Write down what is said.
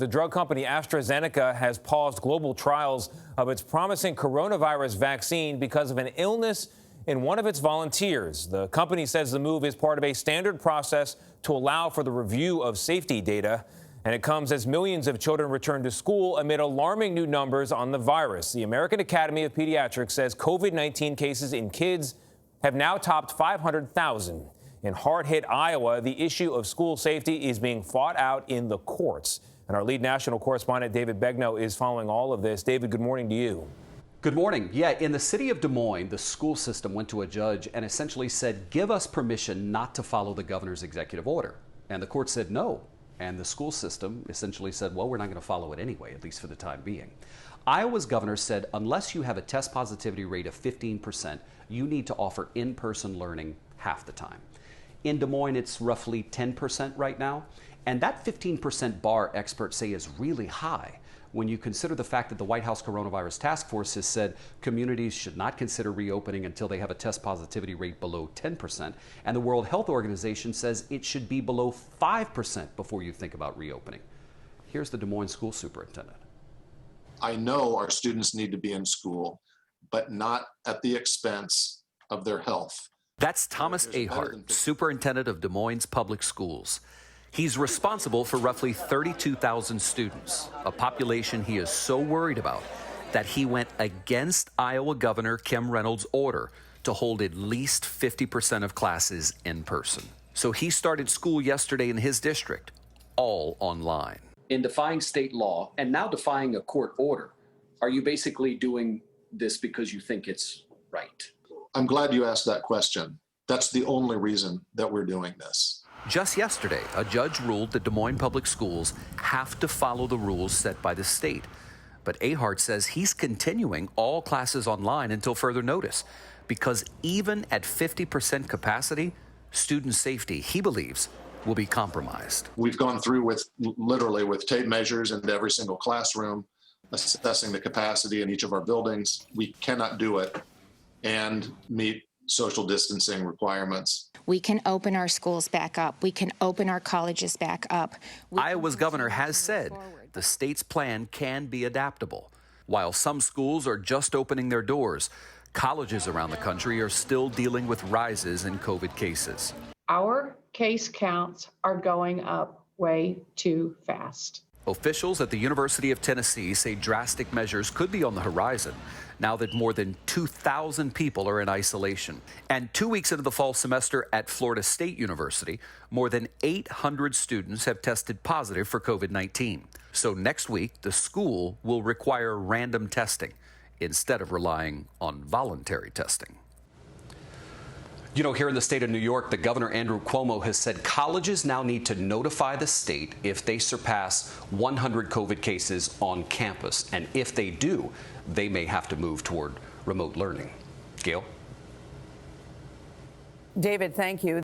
The drug company AstraZeneca has paused global trials of its promising coronavirus vaccine because of an illness in one of its volunteers. The company says the move is part of a standard process to allow for the review of safety data. And it comes as millions of children return to school amid alarming new numbers on the virus. The American Academy of Pediatrics says COVID-19 cases in kids have now topped 500,000. In hard-hit Iowa, the issue of school safety is being fought out in the courts. And our lead national correspondent, David Begnaud, is following all of this. David, good morning to you. Good morning. Yeah, in the city of Des Moines, the school system went to a judge and essentially said, give us permission not to follow the governor's executive order. And the court said no. And the school system essentially said, well, we're not going to follow it anyway, at least for the time being. Iowa's governor said, unless you have a test positivity rate of 15%, you need to offer in-person learning half the time. In Des Moines, it's roughly 10% right now. And that 15% bar, experts say, is really high when you consider the fact that the White House Coronavirus Task Force has said communities should not consider reopening until they have a test positivity rate below 10%. And the World Health Organization says it should be below 5% before you think about reopening. Here's the Des Moines school superintendent. I know our students need to be in school, but not at the expense of their health. That's Thomas Ahart, superintendent of Des Moines Public Schools. He's responsible for roughly 32,000 students, a population he is so worried about that he went against Iowa Governor Kim Reynolds' order to hold at least 50% of classes in person. So he started school yesterday in his district, all online. In defying state law and now defying a court order, are you basically doing this because you think it's right? I'm glad you asked that question. That's the only reason that we're doing this. Just yesterday, a judge ruled that Des Moines Public Schools have to follow the rules set by the state. But Ahart says he's continuing all classes online until further notice because even at 50% capacity, student safety, he believes, will be compromised. We've gone through literally with tape measures into every single classroom, assessing the capacity in each of our buildings. We cannot do it and meet social distancing requirements. We can open our schools back up. We can open our colleges back up. Iowa's governor has said the state's plan can be adaptable. While some schools are just opening their doors, colleges around the country are still dealing with rises in COVID cases. Our case counts are going up way too fast. Officials at the University of Tennessee say drastic measures could be on the horizon now that more than 2,000 people are in isolation. And 2 weeks into the fall semester at Florida State University, more than 800 students have tested positive for COVID-19. So next week, the school will require random testing instead of relying on voluntary testing. You know, here in the state of New York, the Governor Andrew Cuomo has said colleges now need to notify the state if they surpass 100 COVID cases on campus. And if they do, they may have to move toward remote learning. Gayle? David, thank you.